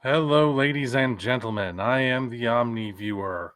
Hello, ladies and gentlemen. I am the Omni viewer,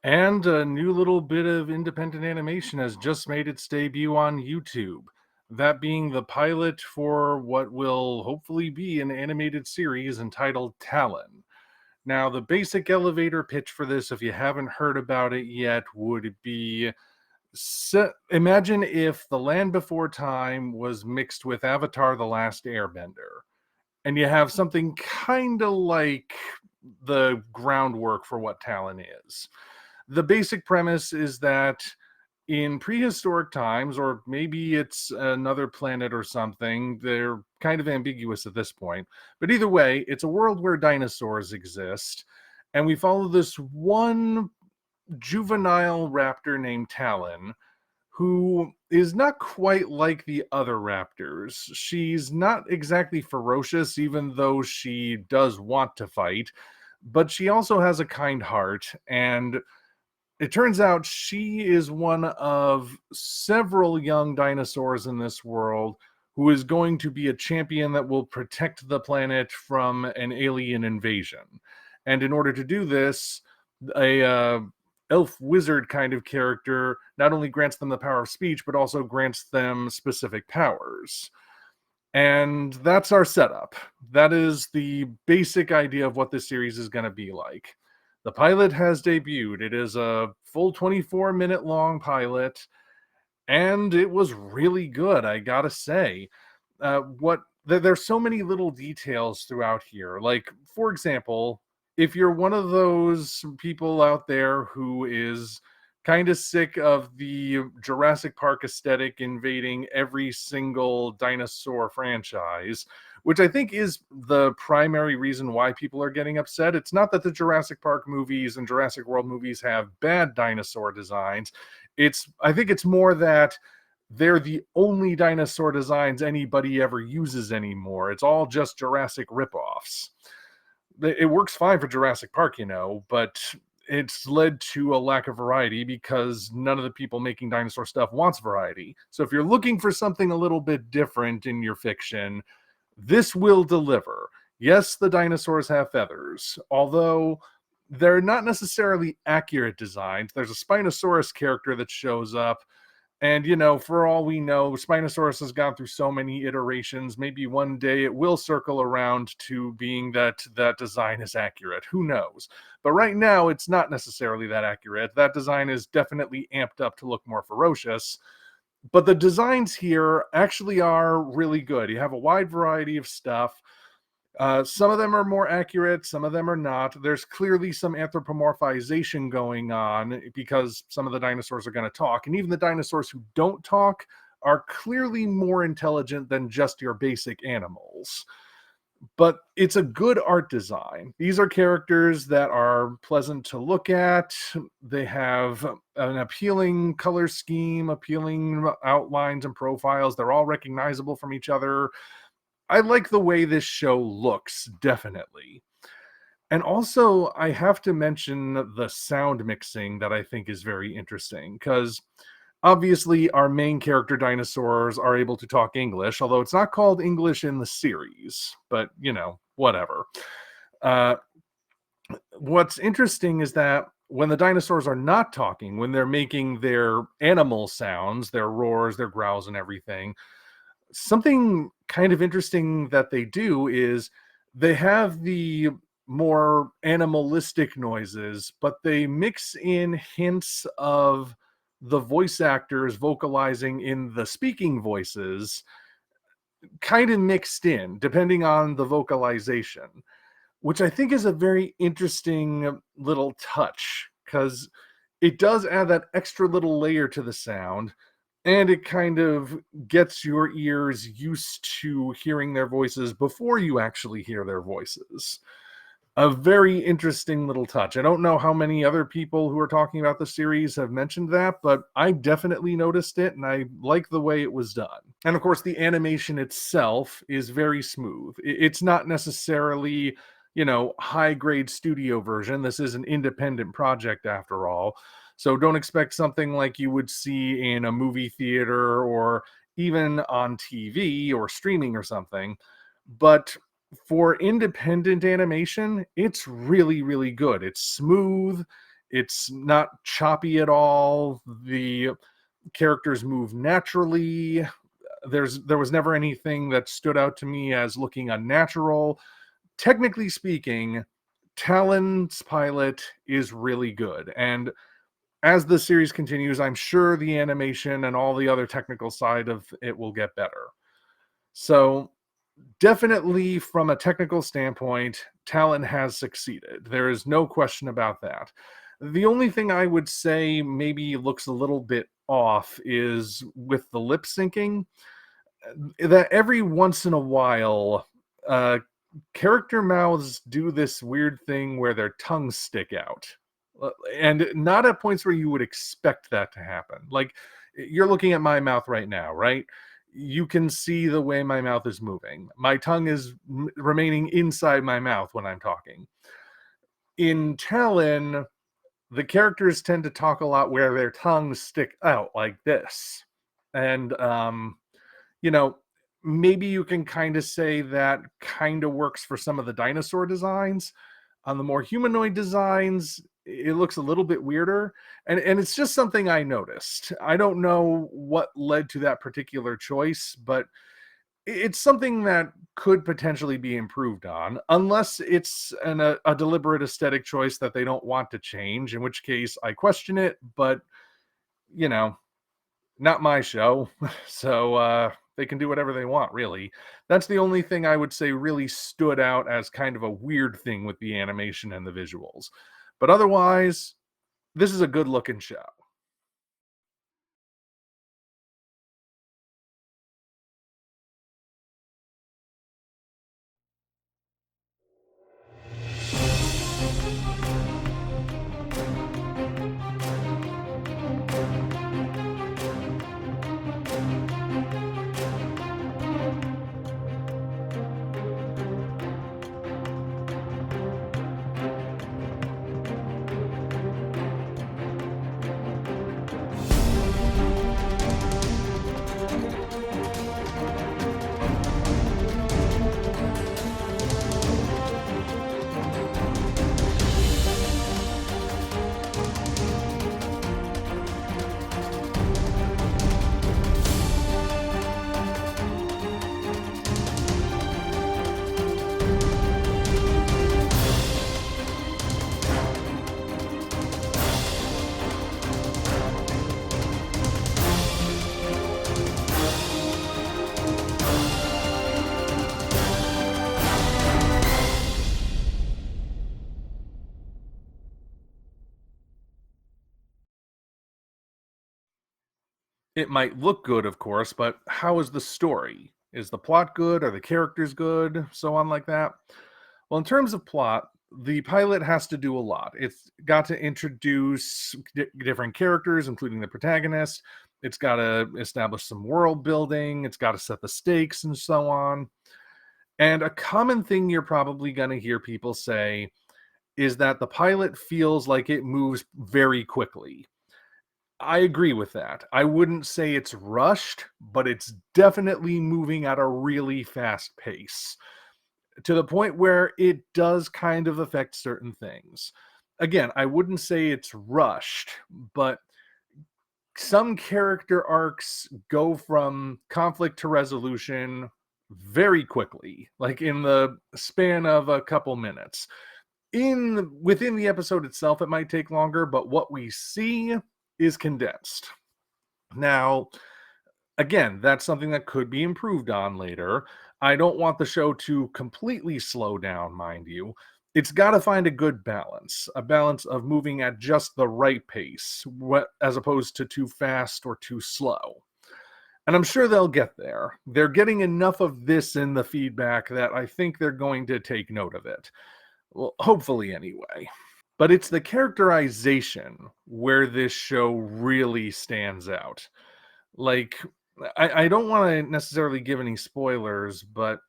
and a new little bit of independent animation has just made its debut on YouTube. That being the pilot for what will hopefully be an animated series entitled Talon. Now, the basic elevator pitch for this, if you haven't heard about it yet, would be imagine if The Land Before Time was mixed with Avatar The Last Airbender and you have something kind of like the groundwork for what Talon is. The basic premise is that in prehistoric times, or maybe it's another planet or something, they're kind of ambiguous at this point. But either way, it's a world where dinosaurs exist, and we follow this one juvenile raptor named Talon who is not quite like the other raptors. She's not exactly ferocious, even though she does want to fight, but she also has a kind heart. And it turns out she is one of several young dinosaurs in this world who is going to be a champion that will protect the planet from an alien invasion. And in order to do this, a elf wizard kind of character not only grants them the power of speech, but also grants them specific powers. And that's our setup. That is the basic idea of what this series is going to be like. The pilot has debuted. It is a full 24-minute long pilot, and it was really good, I gotta say. There's so many little details throughout here. Like, for example, if you're one of those people out there who is kind of sick of the Jurassic Park aesthetic invading every single dinosaur franchise, which I think is the primary reason why people are getting upset. It's not that the Jurassic Park movies and Jurassic World movies have bad dinosaur designs. I think it's more that they're the only dinosaur designs anybody ever uses anymore. It's all just Jurassic ripoffs. It works fine for Jurassic Park, but it's led to a lack of variety because none of the people making dinosaur stuff wants variety. So if you're looking for something a little bit different in your fiction, this will deliver. Yes, the dinosaurs have feathers, although they're not necessarily accurate designs. There's a Spinosaurus character that shows up, and, for all we know, Spinosaurus has gone through so many iterations. Maybe one day it will circle around to being that design is accurate. Who knows? But right now, it's not necessarily that accurate. That design is definitely amped up to look more ferocious. But the designs here actually are really good. You have a wide variety of stuff. Some of them are more accurate, some of them are not. There's clearly some anthropomorphization going on because some of the dinosaurs are going to talk. And even the dinosaurs who don't talk are clearly more intelligent than just your basic animals. But it's a good art design. These are characters that are pleasant to look at. They have an appealing color scheme, appealing outlines and profiles. They're all recognizable from each other. I like the way this show looks, definitely. And also, I have to mention the sound mixing that I think is very interesting because obviously our main character dinosaurs are able to talk English, although it's not called English in the series, but whatever. Uh, what's interesting is that when the dinosaurs are not talking, when they're making their animal sounds, their roars, their growls, and everything, something kind of interesting that they do is they have the more animalistic noises, but they mix in hints of the voice actors vocalizing in the speaking voices, kind of mixed in, depending on the vocalization, which I think is a very interesting little touch because it does add that extra little layer to the sound, and it kind of gets your ears used to hearing their voices before you actually hear their voices. A very interesting little touch. I don't know how many other people who are talking about the series have mentioned that, but I definitely noticed it, and I like the way it was done. And of course, the animation itself is very smooth. It's not necessarily, high grade studio version. This is an independent project after all. So don't expect something like you would see in a movie theater or even on TV or streaming or something. But For independent animation, it's really, really good. It's smooth, it's not choppy at all. The characters move naturally. There was never anything that stood out to me as looking unnatural. Technically speaking, Talon's pilot is really good. And as the series continues, I'm sure the animation and all the other technical side of it will get better. So, definitely from a technical standpoint, Talon has succeeded. There is no question about that. The only thing I would say maybe looks a little bit off is with the lip syncing, that every once in a while, uh, character mouths do this weird thing where their tongues stick out. And not at points where you would expect that to happen. Like, you're looking at my mouth right now, right? You can see the way my mouth is moving. My tongue is remaining inside my mouth when I'm talking. In Talon, the characters tend to talk a lot where their tongues stick out like this. And you know, maybe you can kind of say that kind of works for some of the dinosaur designs. On the more humanoid designs, it looks a little bit weirder. And it's just something I noticed. I don't know what led to that particular choice, but it's something that could potentially be improved on, unless it's a deliberate aesthetic choice that they don't want to change, in which case I question it. But, you know, not my show. So they can do whatever they want, really. That's the only thing I would say really stood out as kind of a weird thing with the animation and the visuals. But otherwise, this is a good looking show. It might look good, of course, but how is the story? Is the plot good? Are the characters good? So on, like that. Well, in terms of plot, the pilot has to do a lot. It's got to introduce different characters, including the protagonist. It's got to establish some world building. It's got to set the stakes and so on. And a common thing you're probably going to hear people say is that the pilot feels like it moves very quickly. I agree with that. I wouldn't say it's rushed, but it's definitely moving at a really fast pace, to the point where it does kind of affect certain things. Again, I wouldn't say it's rushed, but some character arcs go from conflict to resolution very quickly, like in the span of a couple minutes. In within the episode itself, it might take longer, but what we see is condensed. Now, again, that's something that could be improved on later. I don't want the show to completely slow down, mind you. It's got to find a balance of moving at just the right pace, as opposed to too fast or too slow. And I'm sure they'll get there. They're getting enough of this in the feedback that I think they're going to take note of it. Well, hopefully, anyway. But it's the characterization where this show really stands out. Like, I don't want to necessarily give any spoilers, but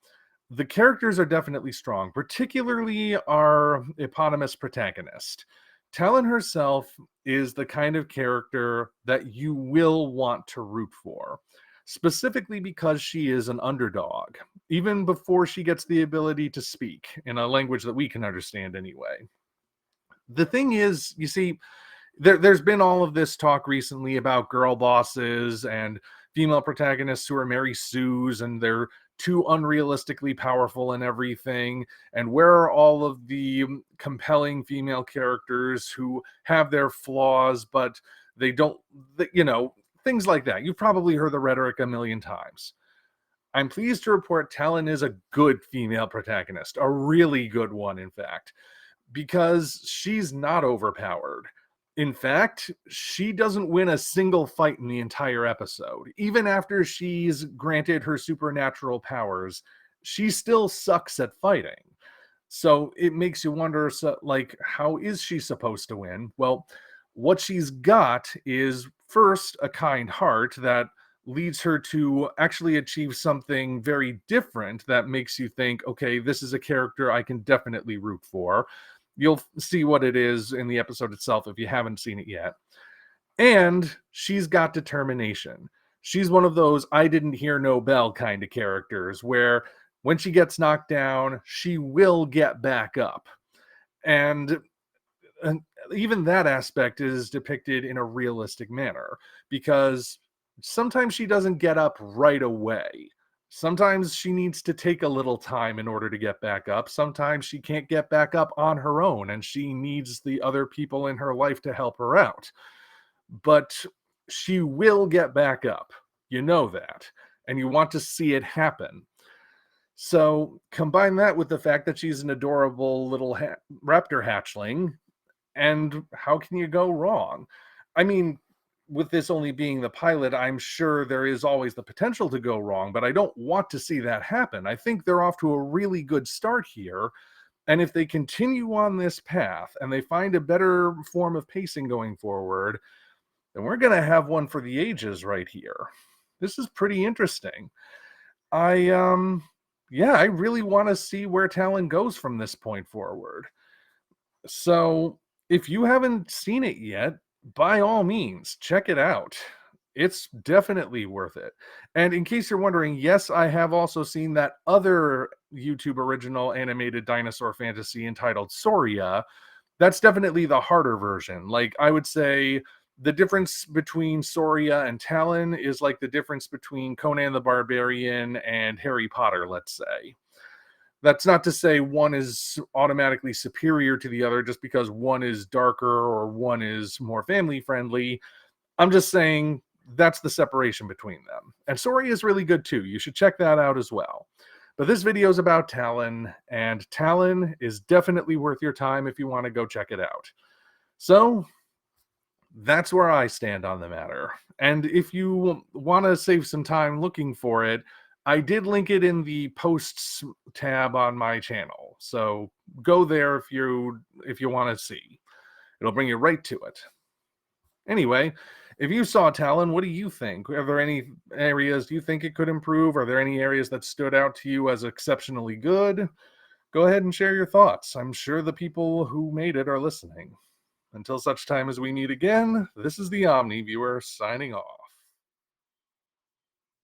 the characters are definitely strong, particularly our eponymous protagonist. Talon herself is the kind of character that you will want to root for. specifically because she is an underdog, even before she gets the ability to speak in a language that we can understand anyway. The thing is, you see, there's been all of this talk recently about girl bosses and female protagonists who are Mary Sues and they're too unrealistically powerful and everything. And where are all of the compelling female characters who have their flaws, but they don't, things like that. You've probably heard the rhetoric a million times. I'm pleased to report Talon is a good female protagonist, a really good one, in fact, because she's not overpowered. In fact, she doesn't win a single fight in the entire episode. Even after she's granted her supernatural powers, she still sucks at fighting. So it makes you wonder, how is she supposed to win? Well, what she's got is first a kind heart that leads her to actually achieve something very different that makes you think, okay, this is a character I can definitely root for. You'll see what it is in the episode itself if you haven't seen it yet. And she's got determination. She's one of those I didn't hear no bell kind of characters where when she gets knocked down, she will get back up. And even that aspect is depicted in a realistic manner because sometimes she doesn't get up right away. Sometimes she needs to take a little time in order to get back up. Sometimes she can't get back up on her own and she needs the other people in her life to help her out. But she will get back up. You know that. And you want to see it happen. So combine that with the fact that she's an adorable little raptor hatchling, and how can you go wrong? I mean, with this only being the pilot, I'm sure there is always the potential to go wrong, but I don't want to see that happen. I think they're off to a really good start here. And if they continue on this path and they find a better form of pacing going forward, then we're going to have one for the ages right here. This is pretty interesting. I really want to see where Talon goes from this point forward. So if you haven't seen it yet, by all means, check it out. It's definitely worth it. And in case you're wondering, yes, I have also seen that other YouTube original animated dinosaur fantasy entitled Sauria. That's definitely the harder version. Like, I would say the difference between Sauria and Talon is like the difference between Conan the Barbarian and Harry Potter, let's say. That's not to say one is automatically superior to the other just because one is darker or one is more family friendly. I'm just saying that's the separation between them. And Sauria is really good too. You should check that out as well. But this video is about Talon, and Talon is definitely worth your time if you want to go check it out. So that's where I stand on the matter. And if you want to save some time looking for it, I did link it in the posts tab on my channel. So go there if you want to see. It'll bring you right to it. Anyway, if you saw Talon, what do you think? Are there any areas you think it could improve? Are there any areas that stood out to you as exceptionally good? Go ahead and share your thoughts. I'm sure the people who made it are listening. Until such time as we meet again, this is the Omni Viewer signing off.